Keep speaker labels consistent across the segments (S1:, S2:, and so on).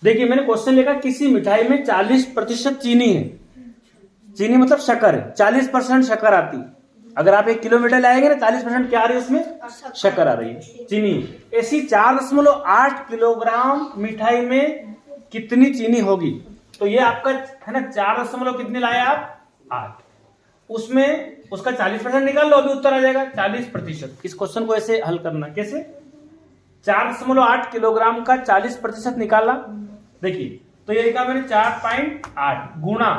S1: देखिए मैंने क्वेश्चन लिखा किसी मिठाई में 40% चीनी है। चीनी मतलब शक्कर है, 40% शक्कर आती है। अगर आप 1 किलो मिठाई लाएंगे ना 40% क्या आ रही है उसमें? शक्कर आ रही है, चीनी। ऐसी 4.8 किलोग्राम मिठाई में कितनी चीनी होगी? तो ये आपका है ना 4 कितने लाए आप? 8। उसमें उसका 40% निकाल लो, अभी उत्तर आ जाएगा 40%। इस क्वेश्चन को ऐसे हल करना, कैसे? 4.8 किलोग्राम का 40% निकाला। देखिए तो ये लिखा मैंने 4.8 गुणा,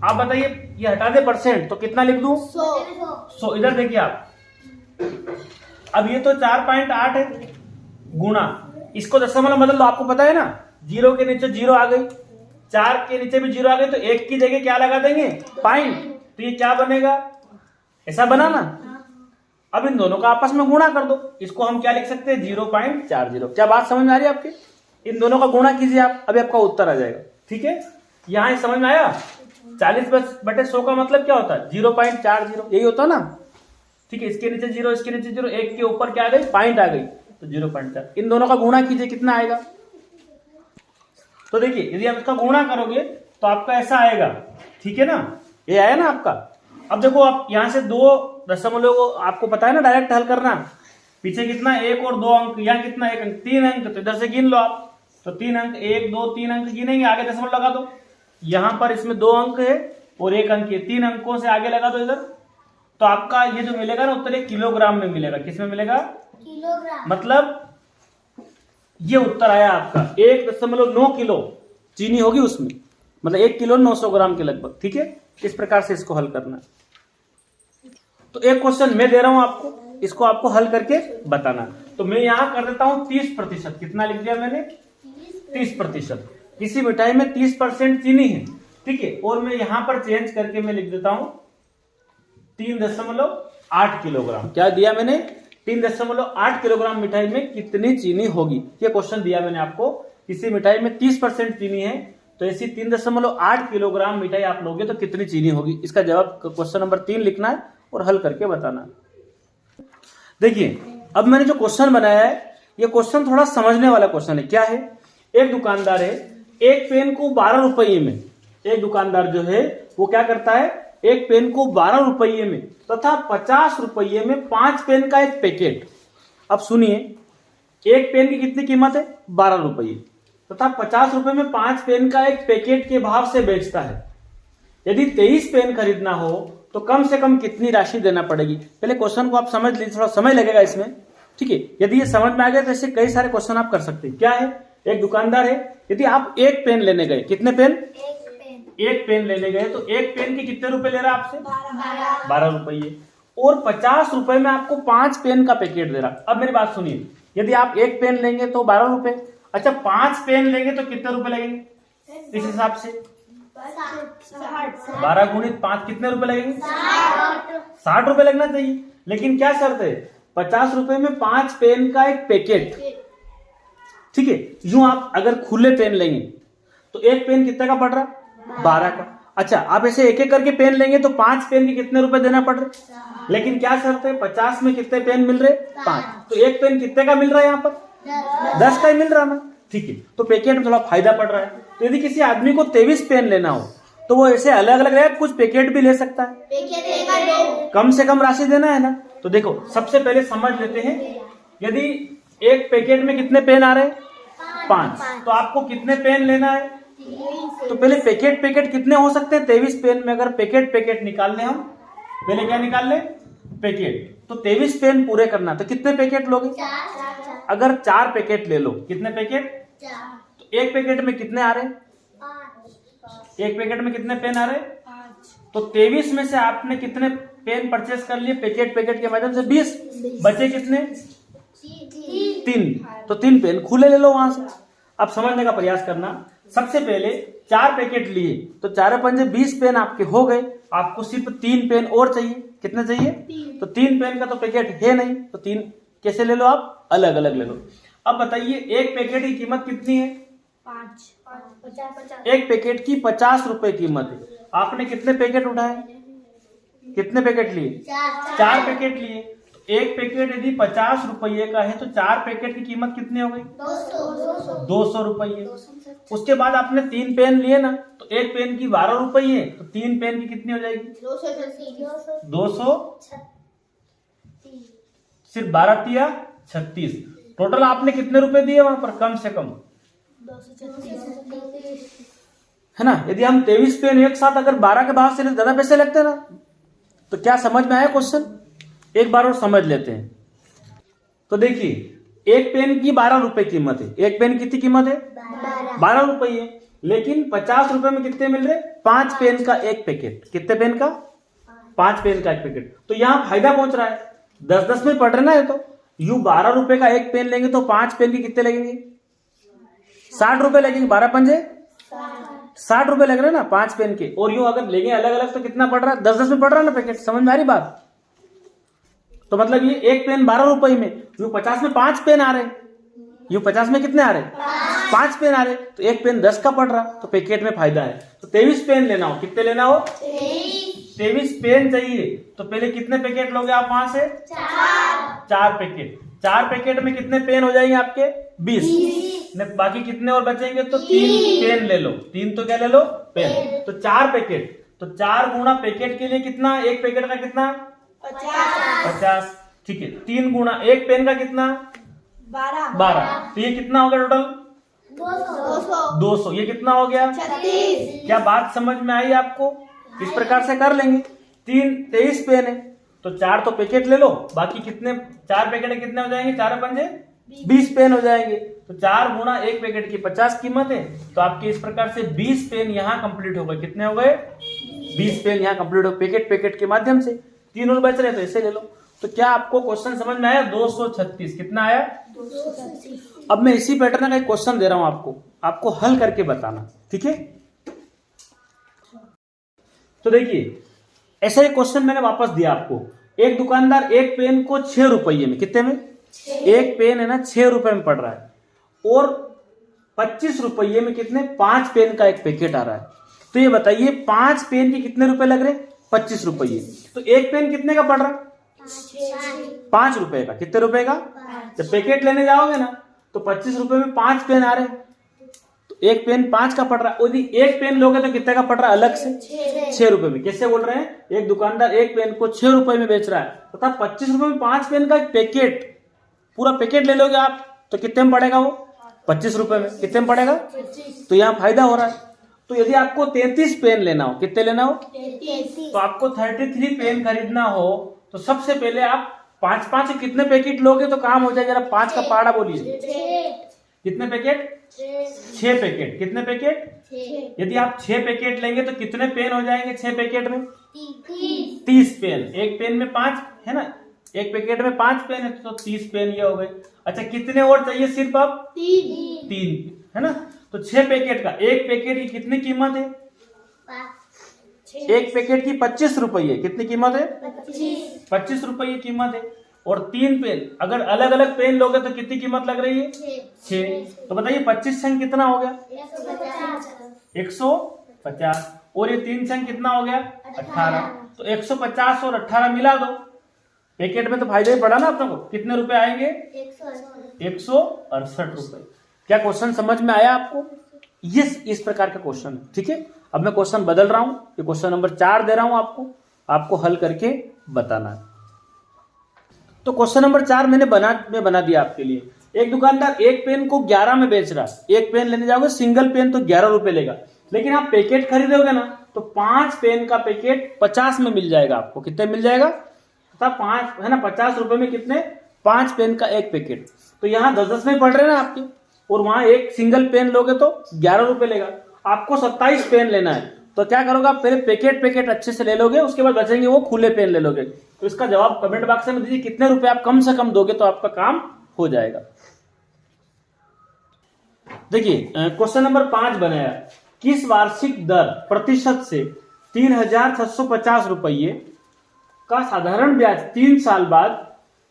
S1: आप बताइए ये हटा दे परसेंट तो कितना लिख दूं? 100। इधर देखिए आप, अब ये तो 4.8 है गुणा, इसको दशमलव बदल दो। आपको पता है ना 0 के नीचे 0 आ गई, 4 के नीचे भी 0 आ गई, तो 1 की जगह क्या लगा देंगे? पॉइंट। तो ये क्या बनेगा? ऐसा बना ना। अब इन दोनों का आपस में गुणा कर दो, इसको हम क्या लिख सकते हैं? 0.40। क्या बात समझ में आ रही है आपके? इन दोनों का गुणा कीजिए आप, अभी आपका उत्तर आ जाएगा। ठीक है, यहां समझ में आया? 40/100 का मतलब क्या होता है? 0.40, यही होता ना। ठीक है, इसके नीचे 0, इसके नीचे 0, 1 के ऊपर क्या आ गई? पॉइंट आ गई, तो 0.4। इन दोनों का गुणा कीजिए, कितना आएगा? तो देखिए यदि आप इसका गुणा करोगे तो आपका ऐसा आएगा। ठीक है ना, ये आया ना आपका। अब देखो आप यहां से 2 दशमलव को आपको पता है ना डायरेक्ट हल करना। पीछे कितना? 1 और 2 अंक, यहाँ कितना? 1 अंक, 3 अंक, तो इधर से गिन लो आप। तो 3 अंक, 1 2 3 अंक गिनेंगे, आगे दशमलव लगा दो। यहां पर इसमें 2 अंक है और 1 अंक है, 3 अंकों से आगे लगा दो इधर। तो आपका ये जो मिलेगा ना उत्तर किलोग्राम में मिलेगा। किस में मिलेगा? किलोग्राम। मतलब ये उत्तर आया आपका 1.9 किलो चीनी होगी उसमें, मतलब 1 किलो 900 ग्राम के लगभग। ठीक है, इस प्रकार से इसको हल करना। तो एक क्वेश्चन मैं दे रहा हूं आपको, इसको आपको हल करके बताना। तो मैं यहां कर देता हूं 30%। कितना लिख दिया मैंने? 30%। किसी मिठाई में 30% चीनी है। ठीक है, और मैं यहां पर चेंज करके मैं लिख देता हूं 3.8 किलोग्राम। क्या दिया मैंने? 3.8 किलोग्राम मिठाई में कितनी चीनी होगी? ये क्वेश्चन दिया मैंने आपको। किसी मिठाई में 30% चीनी है, तो ऐसी 3.8 किलोग्राम मिठाई आप लोगे तो कितनी चीनी होगी? इसका जवाब क्वेश्चन नंबर 3 लिखना है और हल करके बताना। देखिए अब मैंने जो क्वेश्चन बनाया है, ये क्वेश्चन थोड़ा समझने वाला क्वेश्चन है। क्या है? एक दुकानदार है, एक पेन को 12 रुपये में, एक दुकानदार जो है वो क्या करता है, एक पेन को 12 रुपये में तथा 50 रुपये में 5 पेन का एक पैकेट। अब सुनिए, एक पेन की कितनी कीमत है? 12 रुपये तथा 50 रुपये में 5 पेन का एक पैकेट के भाव से बेचता है। यदि 23 पेन खरीदना हो तो कम से कम कितनी राशि देना पड़ेगी? पहले क्वेश्चन को आप समझ लीजिए, थोड़ा समय लगेगा इसमें। ठीक है, यदि ये समझ में आ गया तो ऐसे कई सारे क्वेश्चन आप कर सकते हैं। क्या है? एक दुकानदार है, यदि आप एक पेन लेने गए, कितने पेन? एक पेन लेने गए, तो एक पेन के कितने रुपए ले रहा है आपसे? 12 रुपये, और 50 रुपए में आपको 5 पेन का पैकेट दे रहा। अब मेरी बात सुनिए, यदि आप एक पेन लेंगे तो 12 रुपए, अच्छा 5 पेन लेंगे तो कितने रुपए लगेंगे? इस हिसाब से 12 गुणित 5 कितने रुपए लगेंगे? 60 रुपए लगना चाहिए। लेकिन क्या शर्त है? 50 रुपए में 5 पेन का एक पैकेट। ठीक है, यूं आप अगर खुले पेन लेंगे तो एक पेन कितने का पड़ रहा? 12 का। अच्छा आप ऐसे एक एक करके पेन लेंगे तो 5 पेन के कितने रुपए देना पड़ रहे? लेकिन क्या शर्त है? 50 में कितने पेन मिल रहे? 5। तो एक पेन कितने का मिल रहा है? यहाँ पर 10 का ही मिल रहा ना। ठीक है, तो पैकेट में थोड़ा फायदा पड़ रहा है। तो यदि किसी आदमी को 23 पेन लेना हो तो वो ऐसे अलग अलग रहे, कुछ पैकेट भी ले सकता है, कम से कम राशि देना है ना। तो देखो सबसे पहले समझ लेते हैं, यदि एक पैकेट में कितने पेन आ रहे? 5, तो आपको कितने पेन लेना है? तो पहले पैकेट कितने हो सकते हैं? 23 पेन में अगर पैकेट निकाल ले हम, पहले क्या निकाल ले? पैकेट। तो 23 पेन पूरे करना, तो कितने पैकेट लोगे? अगर 4 पैकेट ले लो, कितने पैकेट? तो एक पैकेट में कितने आ रहे? 5। एक पैकेट में कितने पेन आ रहे? 5। तो 23 में से आपने कितने पेन परचेस कर लिए पैकेट के माध्यम से? 20। बचे कितने? 3। तो 3 पेन खुले ले लो वहां से। अब समझने का प्रयास करना। सबसे पहले 4 पैकेट लिए तो 4 पंजे 20 पेन आपके हो गए। आपको सिर्फ 3 पेन और चाहिए। कितने चाहिए? 3। तो 3 पेन का तो पैकेट है नहीं, तो 3 कैसे ले लो आप? अलग अलग ले लो। अब बताइए एक पैकेट की कीमत कितनी है? 5। एक पैकेट की 50 रुपए कीमत है। आपने कितने पैकेट उठाए? कितने पैकेट लिए? 4 पैकेट लिए। तो एक पैकेट यदि 50 रुपये का है तो 4 पैकेट की कीमत कितनी हो गई? 200 रुपये। उसके बाद आपने 3 पेन लिए ना, तो एक पेन की 12 रुपये, तो 3 पेन की कितनी हो जाएगी? 200, सिर्फ 12 तिया 36। टोटल आपने कितने रुपए दिए वहां पर? कम से कम, है ना। यदि हम 23 पेन एक साथ अगर 12 के भाव से ज्यादा पैसे लगते ना, तो क्या समझ में आया क्वेश्चन? एक बार और समझ लेते हैं। तो देखिए, एक पेन की 12 रुपए कीमत है। एक पेन की कितनी कीमत है? 12 रुपये। लेकिन 50 रुपए में कितने मिल रहे? 5 पेन का एक पैकेट। कितने पेन का? 5 पेन का एक पैकेट। तो यहां फायदा पहुंच रहा है। 10-10 में पढ़ रहे ना, ये तो यू 12 रुपए का एक पेन लेंगे तो 5 पेन की कितने लगेंगे? 60 रुपए लगेंगे। 12 पंजे 60 रुपए लग रहे हैं ना 5 पेन के। और यूं अगर लेंगे अलग अलग तो कितना पड़ रहा है? 10-10 में पड़ रहा है ना पैकेट। समझ में आ रही बात? तो मतलब ये एक पेन 12 रुपए में, यूं 50 में 5 पेन आ रहे, यूं 50 में कितने आ रहे? 5 पेन आ रहे। तो एक पेन 10 का पड़ रहा, तो पैकेट में फायदा है। तो 23 पेन लेना हो, कितने लेना हो? 23 पेन चाहिए। तो पहले कितने पैकेट लोगे आप वहां से? 4 पैकेट। 4 पैकेट में कितने पेन हो जाएंगे आपके? 20। बाकी कितने और बचेंगे? तो 3 पेन ले लो। 3 तो क्या ले लो? पेन। तो 4 पैकेट। तो 4 गुना पैकेट के लिए कितना? एक पैकेट का कितना? 50। ठीक है। 3 गुना एक पेन का कितना? 12। तो ये कितना हो गया टोटल? 200। ये कितना हो गया? 36। क्या बात समझ में आई आपको? इस प्रकार से कर लेंगे। 23 पेन है, तो 4 तो पैकेट ले लो। बाकी कितने? 4 पैकेट कितने हो जाएंगे? 4 पंजे 20 पेन हो जाएंगे। तो 4 गुना एक पैकेट की 50 कीमत है। तो आपके इस प्रकार से 20 पेन यहाँ कंप्लीट हो गए। कितने हो गए? 20 पेन यहाँ कंप्लीट हो पैकेट पैकेट के माध्यम से। 3 और बच रहे, तो ऐसे ले लो। तो क्या आपको क्वेश्चन समझ में आया? 236। कितना आया? 236। अब मैं इसी पैटर्न का एक क्वेश्चन दे रहा हूं आपको हल करके बताना, ठीक है। तो देखिए, ऐसा एक क्वेश्चन मैंने वापस दिया आपको। एक दुकानदार एक पेन को 6 रुपये में, कितने में? एक पेन है ना 6 रुपए में पड़ रहा है, और 25 रुपये में कितने? 5 पेन का एक पैकेट आ रहा है। तो ये बताइए 5 पेन के कितने रुपए लग रहे? 25 रुपये। तो एक पेन कितने का पड़ रहा? 5 रुपए का। कितने रुपए का? जब पैकेट लेने जाओगे ना, तो 25 रुपए में 5 पेन आ रहे, तो एक पेन 5 का पड़ रहा है। यदि एक पेन लोगे तो कितने का पड़ रहा है अलग से? 6 रुपए में। कैसे बोल रहे हैं? एक दुकानदार एक पेन को 6 रुपए में बेच रहा है, तथा 25 रुपए में 5 पेन का एक पैकेट, पूरा पैकेट ले लोगे आप, तो कितने में पड़ेगा वो? 25 रुपए में। कितने में पड़ेगा? तो यहाँ फायदा हो रहा है। तो यदि आपको 33 पेन लेना हो, कितने लेना हो? 33। तो आपको 33 पेन खरीदना हो, तो सबसे पहले आप 5-5 कितने पैकेट लोगे तो काम हो जाए? जरा 5 का पहाड़ा बोलिए। कितने पैकेट? 6 पैकेट। कितने पैकेट? यदि आप 6 पैकेट लेंगे तो कितने पेन हो जाएंगे 6 पैकेट में? 30 पेन। एक पेन में 5 है ना, एक पैकेट में 5 पेन है, तो 30 पेन ये हो गए। अच्छा, कितने और चाहिए? सिर्फ अब 3 है ना। तो 6 पैकेट का, एक पैकेट की कितनी कीमत है? एक पैकेट की 25 रुपये। कितनी कीमत है? 25 रुपये कीमत है। और 3 पेन, अगर अलग अलग पेन लोगे तो कितनी कीमत लग रही है? 6। तो बताइए 25 संग कितना हो गया? 150। और ये 3 संग कितना हो गया? 18। तो 150 और 18 मिला दो, पैकेट में तो फायदा ही पड़ा ना अपने को। कितने रुपए आएंगे? 168 रुपए। क्या क्वेश्चन समझ में आया आपको? ये इस प्रकार का क्वेश्चन, ठीक है। अब मैं क्वेश्चन बदल रहा हूं, ये क्वेश्चन नंबर 4 दे रहा हूं आपको हल करके बताना है। तो क्वेश्चन नंबर 4 मैंने बना दिया आपके लिए। एक दुकानदार एक पेन को 11 में बेच रहा है। एक पेन लेने जाओगे सिंगल पेन तो 11 रुपए लेगा, लेकिन आप पैकेट खरीदोगे ना तो 5 पेन का पैकेट 50 में मिल जाएगा आपको। कितने मिल जाएगा? 5 है ना, 50 रुपए में कितने? 5 पेन का एक पैकेट। तो यहाँ 10-10 में पड़ रहे ना आपके, और वहां एक सिंगल पेन लोगे तो 11 रुपए लेगा। आपको 27 पेन लेना है, तो क्या करोगे आप? पहले पैकेट अच्छे से ले लोगे, उसके बाद बचेंगे वो खुले पेन ले लोगे। तो इसका जवाब कमेंट बॉक्स में दीजिए, कितने रुपए आप कम से कम दोगे तो आपका काम हो जाएगा। देखिए क्वेश्चन नंबर 5 बनाया, किस वार्षिक दर प्रतिशत से 3650 रुपये का साधारण ब्याज 3 साल बाद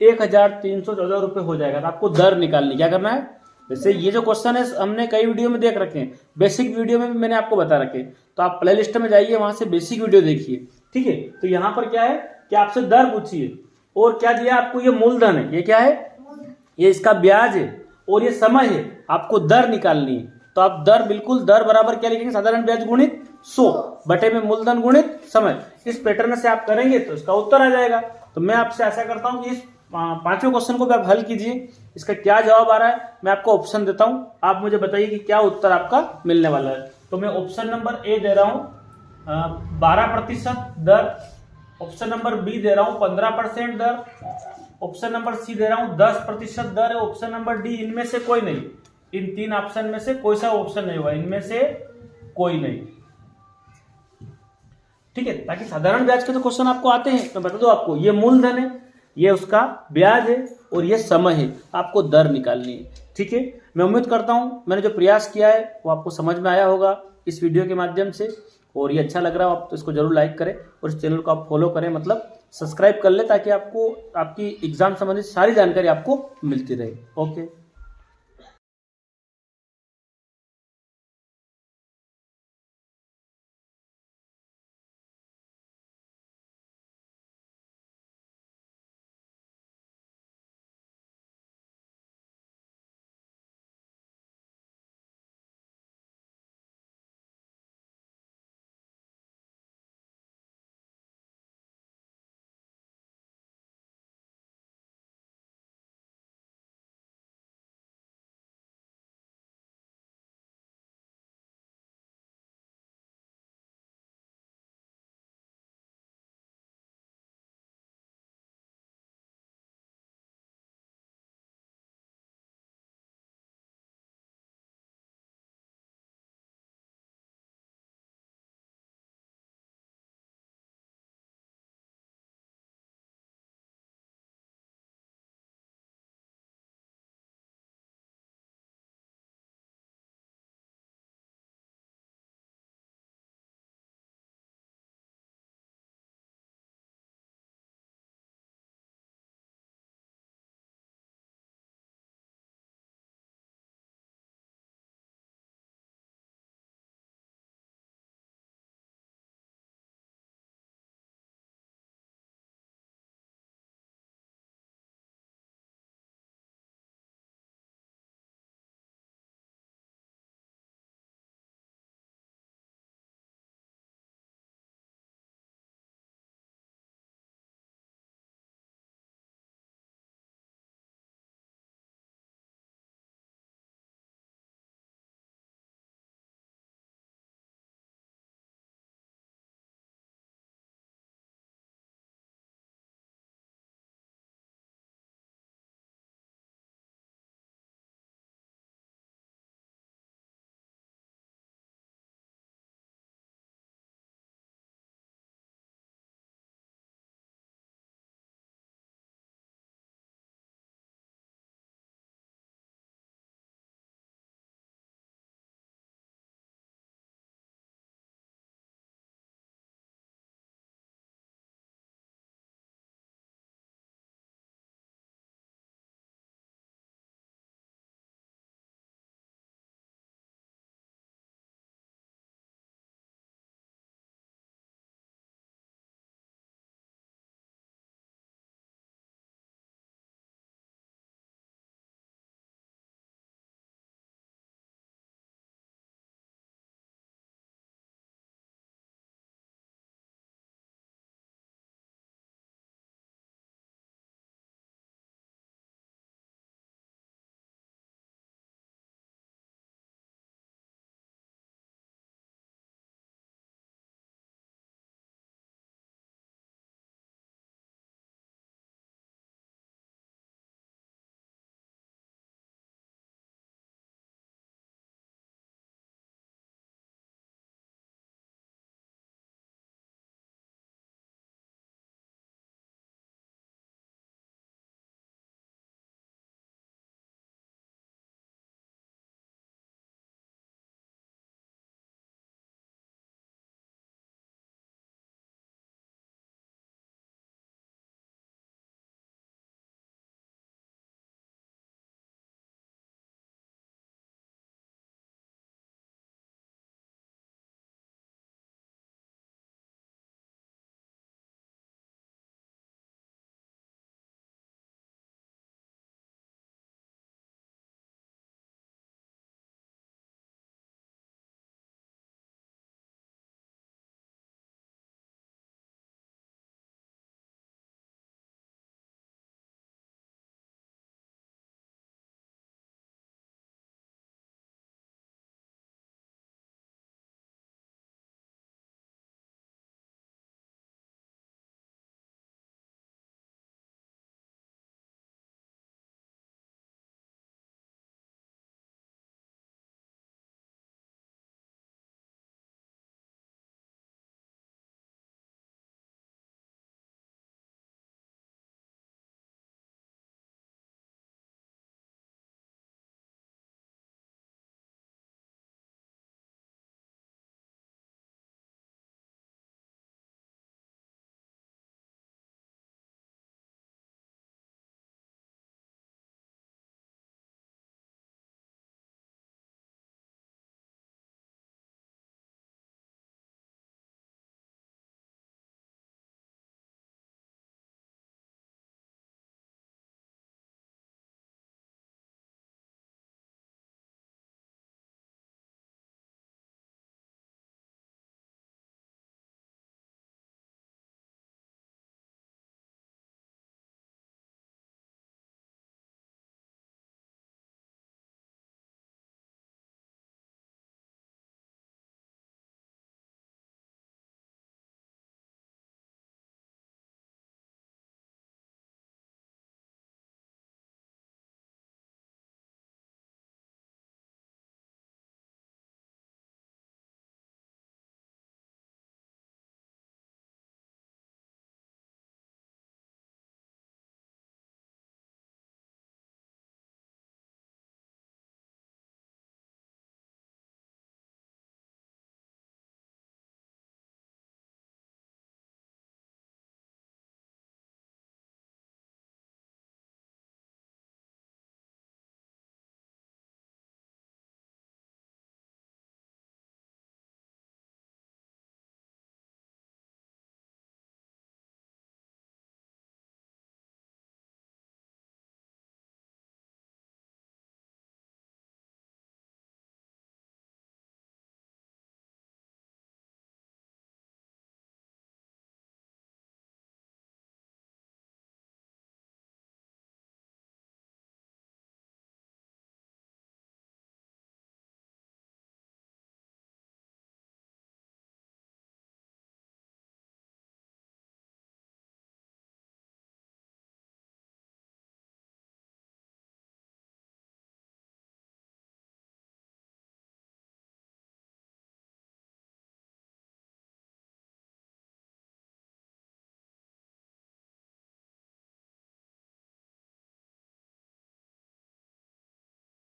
S1: 1314 रुपए हो जाएगा? तो आपको दर निकालनी, क्या करना है? वैसे ये जो क्वेश्चन है हमने कई वीडियो में देख रखे हैं, बेसिक वीडियो में भी मैंने आपको बता रखे, तो आप प्ले लिस्ट में जाइए, वहां से बेसिक वीडियो देखिए, ठीक है। तो यहाँ पर क्या है कि आपसे दर पूछिए और क्या दिया आपको, ये मूलधन है, ये क्या है, ये इसका ब्याज है, और ये समय है, आपको दर निकालनी है। तो आप दर, बिल्कुल दर बराबर क्या लिखेंगे, साधारण ब्याज गुणित 100 बटे में मूलधन गुणित समय। इस पैटर्न से आप करेंगे तो इसका उत्तर आ जाएगा। तो मैं आपसे आशा करता हूं कि इस पांचवें क्वेश्चन को भी आप हल कीजिए। इसका क्या जवाब आ रहा है, मैं आपको ऑप्शन देता हूं, आप मुझे बताइए कि क्या उत्तर आपका मिलने वाला है। तो मैं ऑप्शन नंबर ए दे रहा हूं 12% दर, ऑप्शन नंबर बी दे रहा हूं 15% दर, ऑप्शन नंबर सी दे रहा हूं 10% दर है, ऑप्शन नंबर डी इनमें से कोई नहीं। इन तीन ऑप्शन में से कोई सा ऑप्शन नहीं हुआ, इनमें से कोई नहीं। ठीक है, ताकि साधारण ब्याज के तो क्वेश्चन आपको आते हैं। मैं बता दूं आपको, ये मूलधन है, ये उसका ब्याज है, और ये समय है, आपको दर निकालनी है। ठीक है, मैं उम्मीद करता हूं मैंने जो प्रयास किया है वो आपको समझ में आया होगा इस वीडियो के माध्यम से, और ये अच्छा लग रहा हो आप तो इसको जरूर लाइक करें और इस चैनल को आप फॉलो करें, मतलब सब्सक्राइब कर ले, ताकि आपको आपकी एग्जाम संबंधित सारी जानकारी आपको मिलती रहे। ओके।